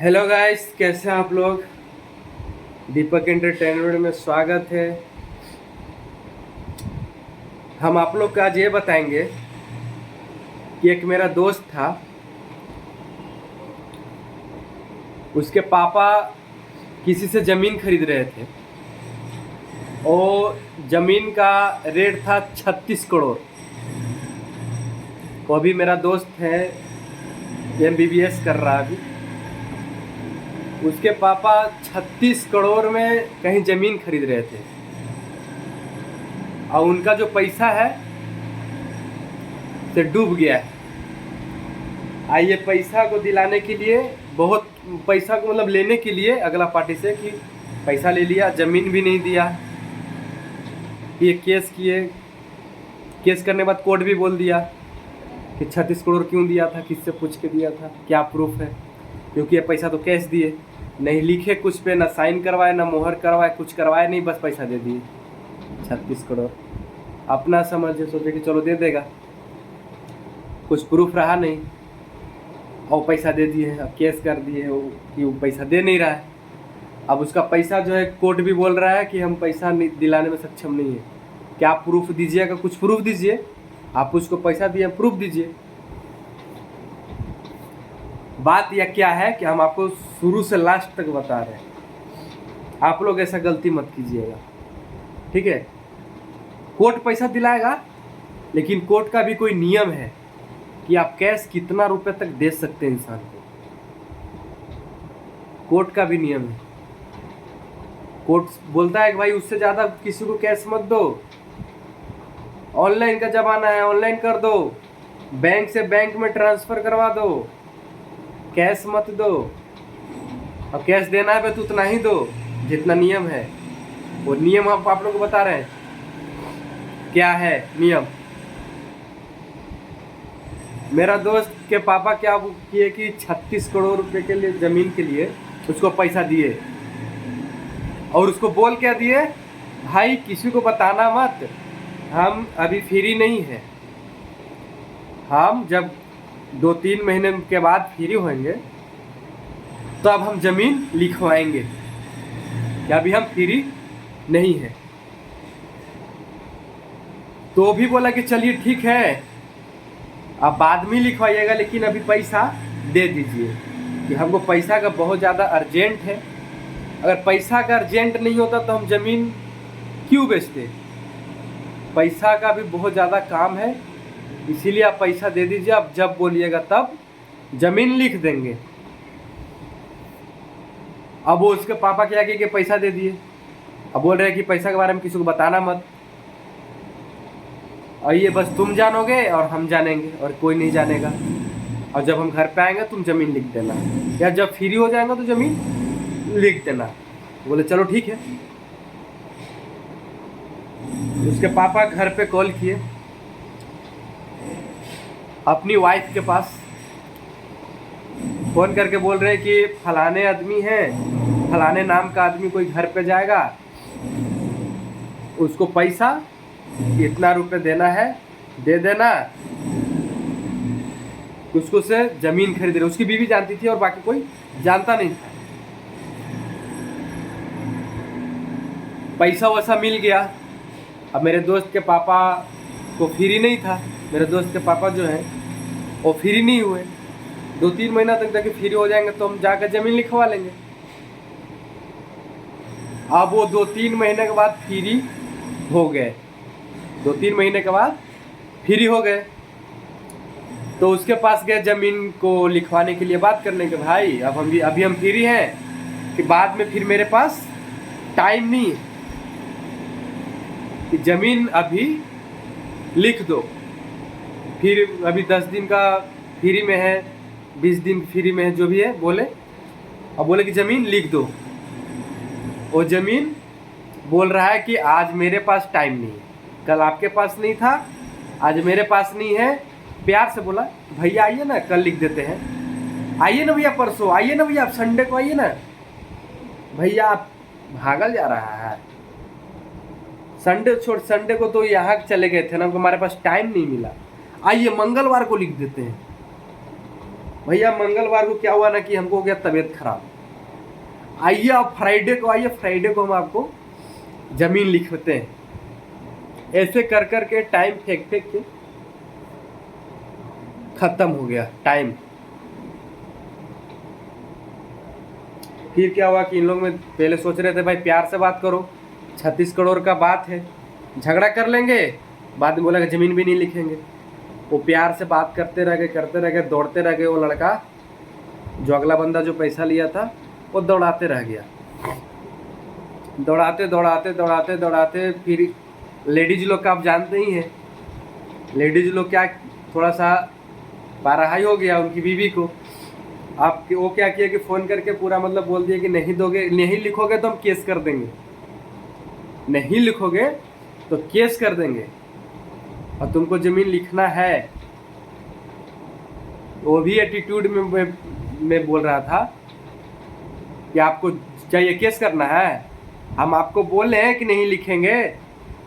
Hello guys, कैसे हैं आप लोग। दीपक एंटरटेनमेंट में स्वागत है। हम आप लोग को आज ये बताएंगे कि एक मेरा दोस्त था, उसके पापा किसी से ज़मीन खरीद रहे थे और ज़मीन का रेट था 36 करोड़। वो भी मेरा दोस्त है, MBBS कर रहा अभी। उसके पापा 36 करोड़ में कहीं ज़मीन खरीद रहे थे और उनका जो पैसा है से डूब गया है। आइए पैसा को दिलाने के लिए, बहुत पैसा को मतलब लेने के लिए अगला पार्टी से कि पैसा ले लिया, ज़मीन भी नहीं दिया। ये केस किए, केस करने के बाद कोर्ट भी बोल दिया कि 36 करोड़ क्यों दिया था, किससे पूछ के दिया था, क्या प्रूफ है, क्योंकि ये पैसा तो कैश दिए, नहीं लिखे कुछ पे, ना साइन करवाए, ना मोहर करवाए, कुछ करवाए नहीं, बस पैसा दे दिए 36 करोड़। अपना समझे, सोचे कि चलो दे देगा, कुछ प्रूफ रहा नहीं और पैसा दे दिए। अब केस कर दिए कि वो पैसा दे नहीं रहा है। अब उसका पैसा जो है, कोर्ट भी बोल रहा है कि हम पैसा दिलाने में सक्षम नहीं है। क्या प्रूफ दीजिएगा, कुछ प्रूफ दीजिए, आप उसको पैसा दिए, प्रूफ दीजिए। बात यह क्या है कि हम आपको शुरू से लास्ट तक बता रहे हैं, आप लोग ऐसा गलती मत कीजिएगा, ठीक है। कोर्ट पैसा दिलाएगा, लेकिन कोर्ट का भी कोई नियम है कि आप कैश कितना रुपए तक दे सकते हैं इंसान को। कोर्ट का भी नियम है। कोर्ट बोलता है कि भाई उससे ज़्यादा किसी को कैश मत दो, ऑनलाइन का ज़माना है, ऑनलाइन कर दो, बैंक से बैंक में ट्रांसफ़र करवा दो, कैश मत दो। अब कैश देना है तो उतना ही दो जितना नियम है। वो नियम हम आप लोग को बता रहे हैं क्या है नियम। मेरा दोस्त के पापा क्या किए कि 36 करोड़ रुपए के लिए, ज़मीन के लिए उसको पैसा दिए और उसको बोल क्या दिए, भाई किसी को बताना मत, हम अभी फ्री नहीं हैं, हम जब 2-3 महीने के बाद फ्री होंगे तो अब हम ज़मीन लिखवाएंगे, कि अभी हम फ्री नहीं हैं। तो भी बोला कि चलिए ठीक है, आप बाद में लिखवाइएगा, लेकिन अभी पैसा दे दीजिए, कि हमको पैसा का बहुत ज़्यादा अर्जेंट है। अगर पैसा का अर्जेंट नहीं होता तो हम ज़मीन क्यों बेचते। पैसा का भी बहुत ज़्यादा काम है, इसीलिए आप पैसा दे दीजिए, आप जब बोलिएगा तब ज़मीन लिख देंगे। अब वो उसके पापा क्या किए कि पैसा दे दिए। अब बोल रहे हैं कि पैसा के बारे में किसी को बताना मत, और ये बस तुम जानोगे और हम जानेंगे और कोई नहीं जानेगा, और जब हम घर पे आएंगे तुम ज़मीन लिख देना, या जब फ्री हो जाएगा तो ज़मीन लिख देना। बोले चलो ठीक है। उसके पापा घर पे कॉल किए अपनी वाइफ के पास, फ़ोन करके बोल रहे हैं कि फलाने आदमी हैं, फलाने नाम का आदमी कोई घर पे जाएगा, उसको पैसा इतना रुपए देना है, दे देना, उसको से ज़मीन खरीद रहे। उसकी बीवी जानती थी और बाकी कोई जानता नहीं था। पैसा वैसा मिल गया। अब मेरे दोस्त के पापा को फ्री नहीं था, मेरे दोस्त के पापा जो हैं वो फ्री नहीं हुए। 2-3 महीना तक देखिए फ्री हो जाएंगे तो हम जाकर ज़मीन लिखवा लेंगे। अब वो 2-3 महीने के बाद फ्री हो गए, 2-3 महीने के बाद फ्री हो गए। तो उसके पास गए ज़मीन को लिखवाने के लिए, बात करने के, भाई अब अभी हम फ्री हैं कि बाद में फिर मेरे पास टाइम नहीं है, कि ज़मीन अभी लिख दो, फिर अभी 10 दिन का फ्री में है, 20 दिन फ्री में है, जो भी है बोले। अब बोले कि ज़मीन लिख दो। वो ज़मीन बोल रहा है कि आज मेरे पास टाइम नहीं है, कल आपके पास नहीं था, आज मेरे पास नहीं है। प्यार से बोला भैया आइए ना, कल लिख देते हैं, आइए ना भैया परसों, आइए ना भैया आप संडे को आइए ना। भैया आप भागल जा रहा है, संडे छोड़, संडे को तो यहाँ चले गए थे ना, हमारे पास टाइम नहीं मिला, आइए मंगलवार को लिख देते हैं। भैया मंगलवार को क्या हुआ ना कि हमको हो गया तबीयत खराब। आइए आप फ्राइडे को आइए, फ्राइडे को हम आपको जमीन लिखते हैं। ऐसे कर कर के टाइम फेंक फेंक के खत्म हो गया टाइम। फिर क्या हुआ कि इन लोग में पहले सोच रहे थे भाई प्यार से बात करो, 36 करोड़ का बात है, झगड़ा कर लेंगे, बाद में बोला कि ज़मीन भी नहीं लिखेंगे। वो प्यार से बात करते रह गए, दौड़ते रह गए। वो लड़का जो अगला बंदा जो पैसा लिया था वो दौड़ाते रह गया, दौड़ाते फिर लेडीज लोग का आप जानते ही हैं, लेडीज लोग क्या थोड़ा सा बाराहाई हो गया उनकी बीवी को। आपके वो क्या किया कि फ़ोन करके पूरा मतलब बोल दिया कि नहीं दोगे, नहीं लिखोगे तो हम केस कर देंगे, नहीं लिखोगे तो केस कर देंगे और तुमको ज़मीन लिखना है। वो भी एटीट्यूड में बोल रहा था कि आपको चाहिए केस करना है, हम आपको बोल रहे हैं कि नहीं लिखेंगे,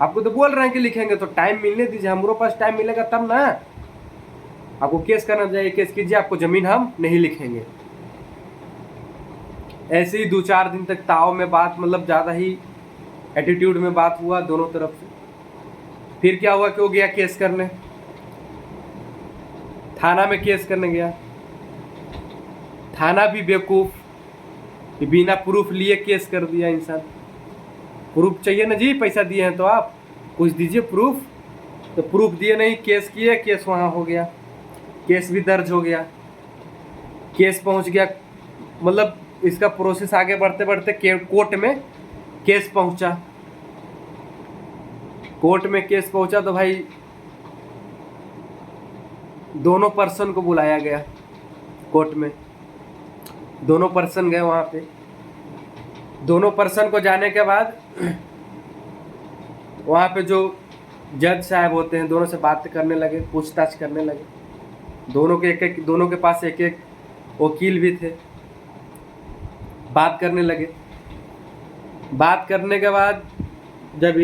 आपको तो बोल रहे हैं कि लिखेंगे, तो टाइम मिलने दीजिए, हमारे पास टाइम मिलेगा तब ना। आपको केस करना चाहिए, केस कीजिए, आपको ज़मीन हम नहीं लिखेंगे। ऐसे ही 2-4 दिन तक ताव में बात, मतलब ज़्यादा ही एटीट्यूड में बात हुआ दोनों तरफ से। फिर क्या हुआ कि वो गया केस करने, थाना में केस करने गया। थाना भी बेवकूफ़, बिना प्रूफ लिए केस कर दिया इंसान। प्रूफ चाहिए ना जी, पैसा दिए हैं तो आप कुछ दीजिए प्रूफ। तो प्रूफ दिए नहीं, केस किए, केस वहाँ हो गया, केस भी दर्ज हो गया, केस पहुँच गया। मतलब इसका प्रोसेस आगे बढ़ते बढ़ते कोर्ट में केस पहुँचा। कोर्ट में केस पहुँचा तो भाई दोनों पर्सन को बुलाया गया कोर्ट में। दोनों पर्सन गए वहाँ पे। दोनों पर्सन को जाने के बाद वहाँ पे जो जज साहब होते हैं दोनों से बात करने लगे, पूछताछ करने लगे। दोनों के पास एक एक वकील भी थे। बात करने लगे। बात करने के बाद जब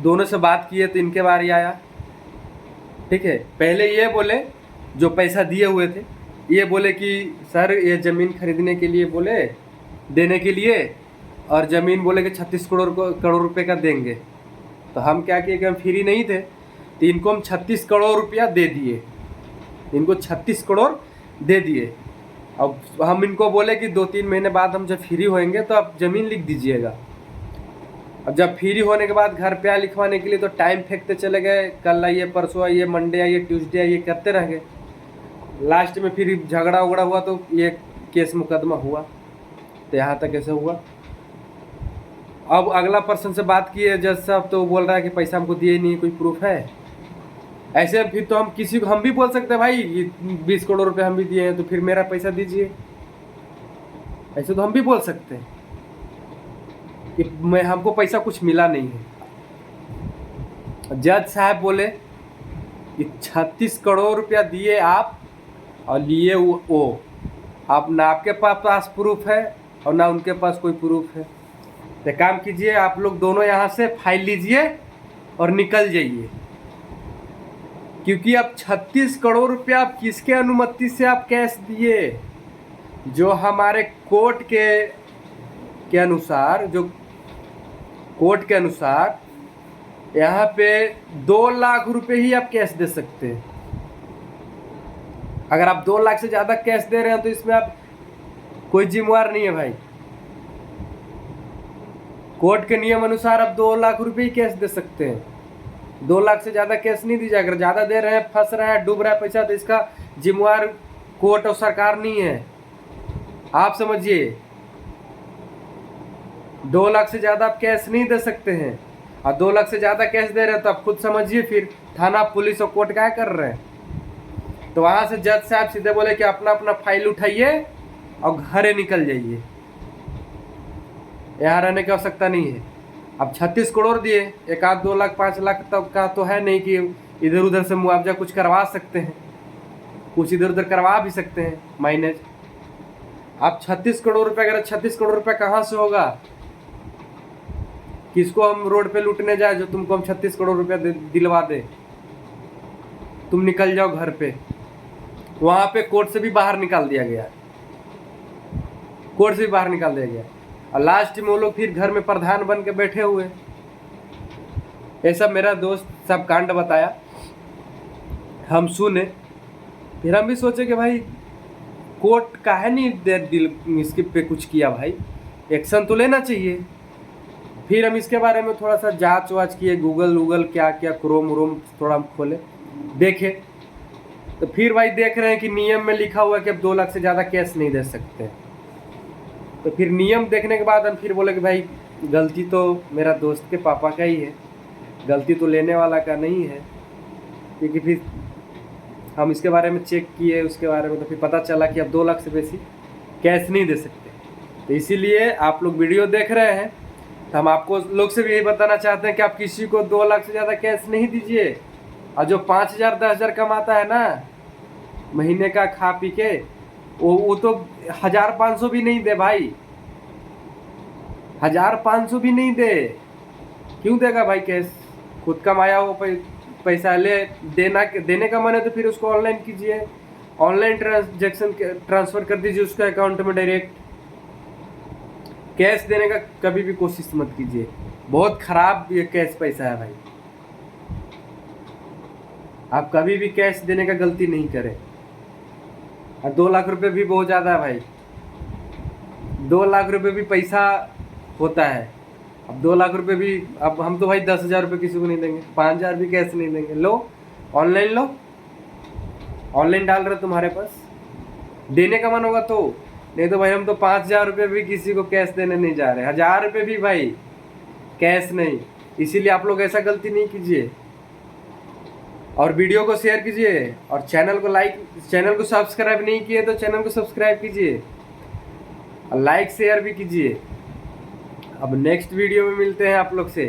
दोनों से बात किए तो इनके बारी आया। ठीक है, पहले ये बोले जो पैसा दिए हुए थे, ये बोले कि सर ये ज़मीन खरीदने के लिए बोले, देने के लिए, और ज़मीन बोले कि 36 करोड़ रुपए का देंगे। तो हम क्या किए कि हम फ्री नहीं थे, तो इनको हम 36 करोड़ रुपया दे दिए, इनको 36 करोड़ दे दिए। अब हम इनको बोले कि 2-3 महीने बाद हम जब फ्री होएंगे तो आप ज़मीन लिख दीजिएगा। अब जब फ्री होने के बाद घर पे आए लिखवाने के लिए तो टाइम फेंकते चले गए, कल आइए, परसों आइए, मंडे आइए, ट्यूसडे आइए, करते रह गए। लास्ट में फिर झगड़ा उगड़ा हुआ तो ये केस मुकदमा हुआ। तो यहाँ तक ऐसे हुआ। अब अगला पर्सन से बात की है जज साहब, तो बोल रहा है कि पैसा हमको दिए नहीं, कोई प्रूफ है? ऐसे फिर तो हम किसी को हम भी बोल सकते हैं भाई ये 20 करोड़ रुपए हम भी दिए हैं तो फिर मेरा पैसा दीजिए, ऐसे तो हम भी बोल सकते हैं कि हमको पैसा कुछ मिला नहीं है। जज साहब बोले कि 36 करोड़ रुपया दिए आप और लिए वो, आप ना आपके पास प्रूफ है और ना उनके पास कोई प्रूफ है। तो काम कीजिए, आप लोग दोनों यहाँ से फाइल लीजिए और निकल जाइए, क्योंकि अब 36 करोड़ रुपया आप किसके अनुमति से आप कैश दिए? जो हमारे कोर्ट के अनुसार, जो कोर्ट के अनुसार यहाँ पे 2 लाख रुपए ही आप कैश दे सकते हैं। अगर आप 2 लाख से ज़्यादा कैश दे रहे हैं तो इसमें आप कोई जिम्मेवार नहीं है भाई। कोर्ट के नियम अनुसार आप 2 लाख रुपए ही कैश दे सकते हैं, 2 लाख से ज़्यादा कैश नहीं दीजिए। अगर ज़्यादा दे रहे हैं, फंस रहा है, डूब रहा है पैसा, तो इसका जिम्मेवार कोर्ट और सरकार नहीं है, आप समझिए। 2 लाख से ज़्यादा आप कैश नहीं दे सकते हैं, और 2 लाख से ज़्यादा कैश दे रहे हैं तो आप खुद समझिए फिर थाना, पुलिस और कोर्ट क्या कर रहे हैं। तो वहाँ से जज साहब सीधे बोले कि अपना अपना फाइल उठाइए और घरे निकल जाइए, यहाँ रहने की आवश्यकता नहीं है। अब 36 करोड़ दिए, 1 2 लाख 5 लाख तक का तो है नहीं कि इधर उधर से मुआवजा कुछ करवा सकते हैं, कुछ इधर उधर करवा भी सकते हैं माइनेज। आप 36 करोड़ रुपए, अगर 36 करोड़ रुपए कहाँ से होगा? किसको हम रोड पे लूटने जाए जो तुमको हम 36 करोड़ रुपया दिलवा दे? तुम निकल जाओ घर पे। वहाँ पे कोर्ट से भी बाहर निकाल दिया गया, कोर्ट से भी बाहर निकाल दिया गया, और लास्ट में वो लोग फिर घर में प्रधान बन के बैठे हुए। ये सब मेरा दोस्त सब कांड बताया, हम सुने, फिर हम भी सोचे कि भाई कोर्ट काहे नहीं दिल इसके पे कुछ किया, भाई एक्शन तो लेना चाहिए। फिर हम इसके बारे में थोड़ा सा जांच वाच किए, गूगल क्या क्या क्रोम व्रोम थोड़ा हम खोले देखे, तो फिर भाई देख रहे हैं कि नियम में लिखा हुआ है कि अब 2 लाख से ज़्यादा कैश नहीं दे सकते। तो फिर नियम देखने के बाद हम फिर बोले कि भाई गलती तो मेरा दोस्त के पापा का ही है, गलती तो लेने वाला का नहीं है। क्योंकि फिर हम इसके बारे में चेक किए उसके बारे में, तो फिर पता चला कि अब 2 लाख से बेसी कैश नहीं दे सकते। तो इसीलिए आप लोग वीडियो देख रहे हैं, तो हम आपको लोग से भी यही बताना चाहते हैं कि आप किसी को 2 लाख से ज़्यादा कैश नहीं दीजिए। और जो 5,000 10,000 कमाता है ना महीने का खा पी के, वो तो 1,500 भी नहीं दे भाई, 1,500 भी नहीं दे। क्यों देगा भाई कैश? खुद कमाया हो पैसा ले देने का मन है तो फिर उसको ऑनलाइन कीजिए, ऑनलाइन ट्रांजैक्शन ट्रांसफर कर दीजिए उसके अकाउंट में डायरेक्ट। कैश देने का कभी भी कोशिश मत कीजिए, बहुत खराब ये कैश पैसा है भाई। आप कभी भी कैश देने का गलती नहीं करें। और 2 लाख रुपए भी बहुत ज़्यादा है भाई, 2 लाख रुपए भी पैसा होता है। अब 2 लाख रुपए भी, अब हम तो भाई 10,000 रुपये किसी को नहीं देंगे, 5,000 भी कैश नहीं देंगे। लो ऑनलाइन लो, ऑनलाइन डाल रहे तुम्हारे पास, देने का मन होगा तो, नहीं तो भाई हम तो 5,000 रुपये भी किसी को कैश देने नहीं जा रहे, 1,000 रुपये भी भाई कैश नहीं। इसीलिए आप लोग ऐसा गलती नहीं कीजिए, और वीडियो को शेयर कीजिए, और चैनल को सब्सक्राइब नहीं किए तो चैनल को सब्सक्राइब कीजिए, और लाइक शेयर भी कीजिए। अब नेक्स्ट वीडियो में मिलते हैं आप लोग से।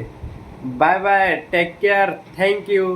Bye bye, take care, thank you.